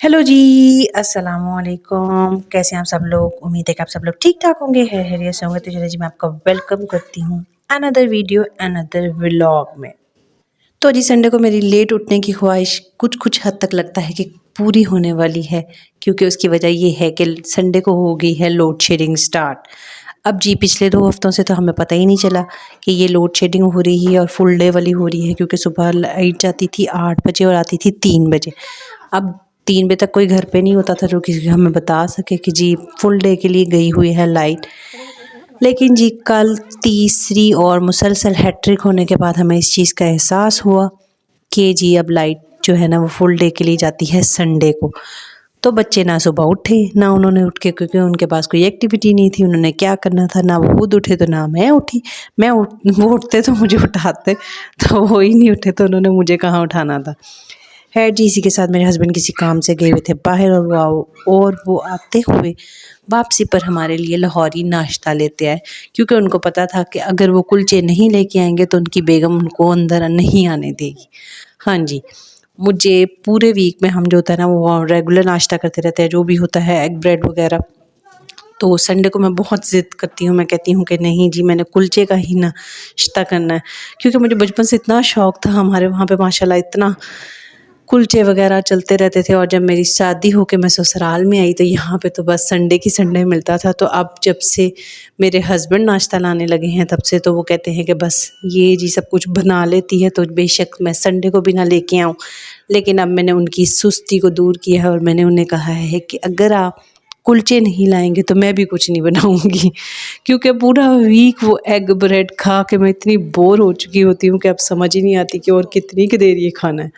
Hello जी, अस्सलामुअलैकुम। कैसे हैं आप सब लोग? उम्मीद है कि आप सब लोग ठीक-ठाक होंगे, खैरियत से होंगे। तो चलिए जी मैं आपका वेलकम करती हूँ अनदर वीडियो, अनदर व्लॉग में। तो जी संडे को मेरी लेट उठने की ख्वाहिश कुछ-कुछ हद तक लगता है कि पूरी होने वाली है, क्योंकि उसकी वजह ये है कि संडे को हो गई है लोड शेडिंग स्टार्ट। अब जी पिछले 2 हफ्तों से तो हमें पता ही नहीं चला कि ये लोड शेडिंग हो रही है और फुल डे वाली हो रही है, क्योंकि सुबह लाइट जाती थी 8 बजे और आती थी 3 बजे। अब 3 बजे तक कोई घर पे नहीं होता था जो कि हमें बता सके कि जी फुल डे के लिए गई हुई है लाइट। लेकिन जी कल तीसरी और मुसलसल हैट्रिक होने के बाद हमें इस चीज़ का एहसास हुआ कि जी अब लाइट जो है ना वो फुल डे के लिए जाती है संडे को। तो बच्चे ना सुबह उठे, ना उन्होंने उठ के, क्योंकि उनके पास कोई एक्टिविटी नहीं थी, उन्होंने क्या करना था, ना वो खुद उठे तो ना मैं उठी। वो उठते तो मुझे उठाते, तो वो ही नहीं उठे तो उन्होंने मुझे कहाँ उठाना था। खैर जी इसी के साथ मेरे हस्बैंड किसी काम से गए हुए थे बाहर, और वो आते हुए वापसी पर हमारे लिए लाहौरी नाश्ता लेते आए, क्योंकि उनको पता था कि अगर वो कुलचे नहीं लेके आएंगे तो उनकी बेगम उनको अंदर नहीं आने देगी। हाँ जी, मुझे पूरे वीक में हम जो होता है ना वो रेगुलर नाश्ता करते रहते हैं, जो भी होता है एग ब्रेड वगैरह। तो संडे को मैं बहुत ज़िद करती हूँ, मैं कहती हूँ कि नहीं जी मैंने कुलचे का ही नाश्ता करना है, क्योंकि मुझे बचपन से इतना शौक था। हमारे वहाँ पे माशाल्लाह इतना कुलचे वगैरह चलते रहते थे, और जब मेरी शादी होके मैं ससुराल में आई तो यहाँ पे तो बस संडे की संडे मिलता था। तो अब जब से मेरे हस्बैंड नाश्ता लाने लगे हैं तब से तो वो कहते हैं कि बस ये जी सब कुछ बना लेती है, तो बेशक मैं संडे को भी ना लेके आऊँ। लेकिन अब मैंने उनकी सुस्ती को दूर किया है और मैंने उन्हें कहा है कि अगर आप कुलचे नहीं लाएंगे तो मैं भी कुछ नहीं बनाऊंगी, क्योंकि पूरा वीक वो एग ब्रेड खा के मैं इतनी बोर हो चुकी होती हूँ कि अब समझ ही नहीं आती कि और कितनी की देर ये खाना है।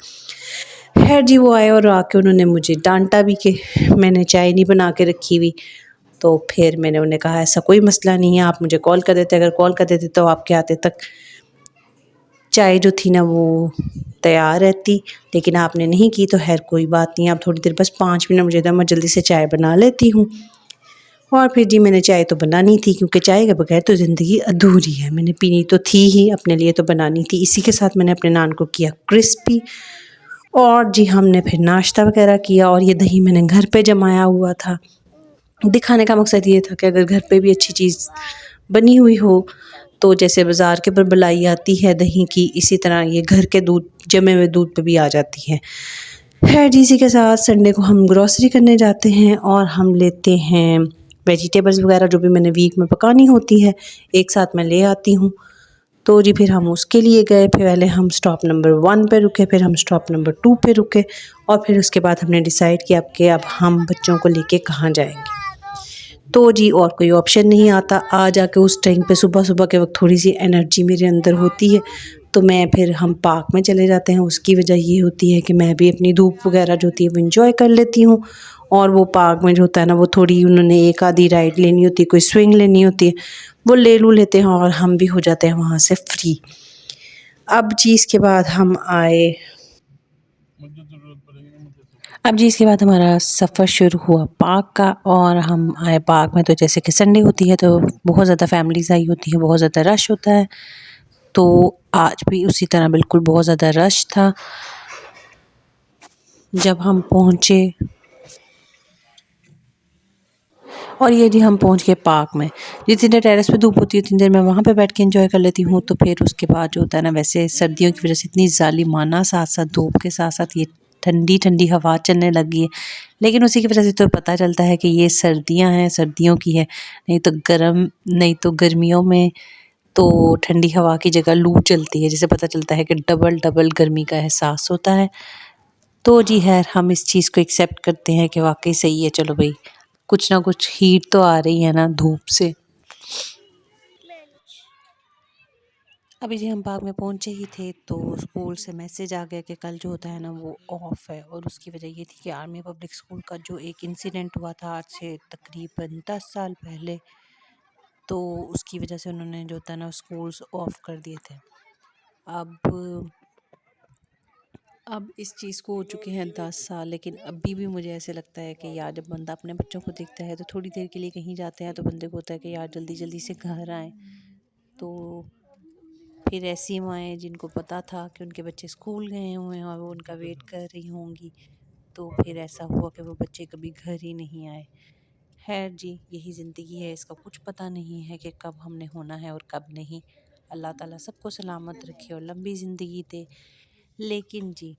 खैर जी वो आए और आके उन्होंने मुझे डांटा भी कि मैंने चाय नहीं बना के रखी हुई। तो फिर मैंने उन्हें कहा ऐसा कोई मसला नहीं है, आप मुझे कॉल कर देते, अगर कॉल कर देते तो आपके आते तक चाय जो थी ना वो तैयार रहती। लेकिन आपने नहीं की तो खैर कोई बात नहीं, आप थोड़ी देर बस 5 मिनट मुझे दें, मैं जल्दी से चाय बना लेती हूँ। और फिर जी मैंने चाय तो बनानी थी, क्योंकि चाय के बगैर तो ज़िंदगी अधूरी है। मैंने पीनी तो थी ही, अपने लिए तो बनानी थी। इसी के साथ मैंने अपने नान को किया क्रिस्पी, और जी हमने फिर नाश्ता वगैरह किया। और ये दही मैंने घर पे जमाया हुआ था। दिखाने का मकसद ये था कि अगर घर पे भी अच्छी चीज़ बनी हुई हो, तो जैसे बाज़ार के ऊपर बलाई आती है दही की, इसी तरह ये घर के दूध, जमे हुए दूध पे भी आ जाती है। खैर जी इसी के साथ संडे को हम ग्रॉसरी करने जाते हैं और हम लेते हैं वेजिटेबल्स वगैरह जो भी मैंने वीक में पकानी होती है, एक साथ मैं ले आती हूँ। तो जी फिर हम उसके लिए गए, फिर पहले हम स्टॉप नंबर 1 पे रुके, फिर हम स्टॉप नंबर 2 पे रुके, और फिर उसके बाद हमने डिसाइड किया कि अब हम बच्चों को लेके कहाँ जाएँगे। तो जी और कोई ऑप्शन नहीं आता। आ जाके उस टाइम पे सुबह-सुबह के वक़्त थोड़ी-सी एनर्जी मेरे अंदर होती है, तो मैं फिर हम पार्क में चले जाते हैं। उसकी वजह ये होती है कि मैं भी अपनी धूप वगैरह जो होती है वो एन्जॉय कर लेती हूँ, और वो पार्क में जो होता है ना वो थोड़ी उन्होंने एक आधी राइड लेनी होती है, कोई स्विंग लेनी होती है, वो ले लू लेते हैं और हम भी हो जाते हैं वहाँ से फ्री। अब जी इसके बाद हम आए अब जी इसके बाद हमारा सफ़र शुरू हुआ पार्क का, और हम आए पार्क में। तो जैसे कि संडे होती है तो बहुत ज़्यादा फैमिलीज़ आई होती हैं, बहुत ज़्यादा रश होता है। तो आज भी उसी तरह बिल्कुल बहुत ज़्यादा रश था। जब हम पहुँचे, और ये जी हम पहुँच गए पार्क में। जितनी देर टेरेस पे धूप होती है उतनी देर मैं वहाँ पे बैठ के एंजॉय कर लेती हूँ। तो फिर उसके बाद जो होता है ना, वैसे सर्दियों की वजह से इतनी ज़ालिमाना साथ-साथ धूप के साथ-साथ ये ठंडी-ठंडी हवा चलने लगी है। लेकिन उसी की वजह से तो पता चलता है कि ये सर्दियाँ हैं, सर्दियों की है। नहीं तो गर्मियों में तो ठंडी हवा की जगह लू चलती है, जिससे पता चलता है कि डबल-डबल गर्मी का एहसास होता है। तो जी ख़ैर हम इस चीज़ को एक्सेप्ट करते हैं कि वाक़ई सही है, चलो भई कुछ ना कुछ हीट तो आ रही है ना धूप से। अभी जी हम बाग में पहुंचे ही थे तो स्कूल से मैसेज आ गया कि कल जो होता है ना वो ऑफ है, और उसकी वजह ये थी कि आर्मी पब्लिक स्कूल का जो एक इंसिडेंट हुआ था आज से तकरीबन 10 साल पहले, तो उसकी वजह से उन्होंने जो होता है ना स्कूल्स ऑफ कर दिए थे। अब अब इस चीज़ को हो चुके हैं 10 साल, लेकिन अभी भी मुझे ऐसे लगता है कि यार जब बंदा अपने बच्चों को देखता है तो थोड़ी देर के लिए कहीं जाते हैं तो बंदे को होता है कि यार जल्दी जल्दी से घर आएँ। तो फिर ऐसी माएँ जिनको पता था कि उनके बच्चे स्कूल गए हुए हैं और वो उनका वेट कर रही होंगी, तो फिर ऐसा हुआ कि वो बच्चे कभी घर ही नहीं आए। खैर जी, यही ज़िंदगी है, इसका कुछ पता नहीं है कि कब हमने होना है और कब नहीं। अल्लाह ताला सबको सलामत रखे और लंबी ज़िंदगी दे। लेकिन जी,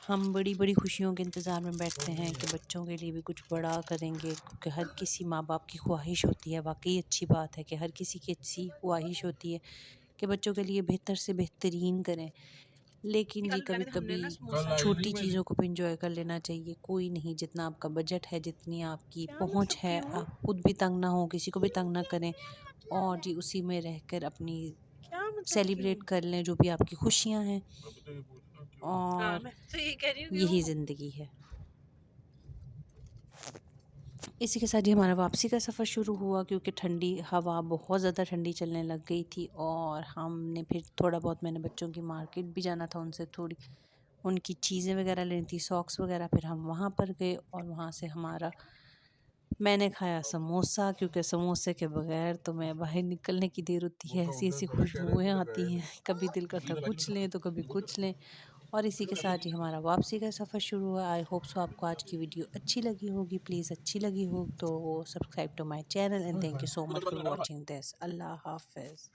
हम बड़ी-बड़ी खुशियों के इंतज़ार में बैठते हैं कि बच्चों के लिए भी कुछ बड़ा करेंगे, क्योंकि हर किसी माँ-बाप की ख्वाहिश होती है। वाक़ई अच्छी बात है कि हर किसी की अच्छी ख्वाहिश होती है कि बच्चों के लिए बेहतर से बेहतरीन करें। लेकिन जी कभी-कभी छोटी चीज़ों को भी एंजॉय कर लेना चाहिए। कोई नहीं, जितना आपका बजट है, जितनी आपकी पहुँच है, आप खुद भी तंग ना हो, किसी को भी तंग ना करें और जी उसी में रहकर अपनी सेलिब्रेट कर लें जो भी आपकी खुशियाँ हैं और यही ज़िंदगी है। इसी के साथ ही हमारा वापसी का सफ़र शुरू हुआ, क्योंकि ठंडी हवा बहुत ज़्यादा ठंडी चलने लग गई थी और हमने फिर थोड़ा बहुत, मैंने बच्चों की मार्केट भी जाना था, उनसे थोड़ी उनकी चीज़ें वगैरह लेनी थी, सॉक्स वगैरह। फिर हम वहाँ पर गए और वहाँ से मैंने खाया समोसा, क्योंकि समोसे के बगैर तो मैं बाहर निकलने की देर होती है, ऐसी-ऐसी खुशबुएँ आती हैं, कभी दिल करता है कुछ लें तो कभी कुछ लें। और इसी के साथ ही हमारा वापसी का सफ़र शुरू हुआ। आई होप सो आपको आज की वीडियो अच्छी लगी होगी। प्लीज़ अच्छी लगी हो तो subscribe to my channel and thank you so much for watching this. अल्लाह हाफ़िज़।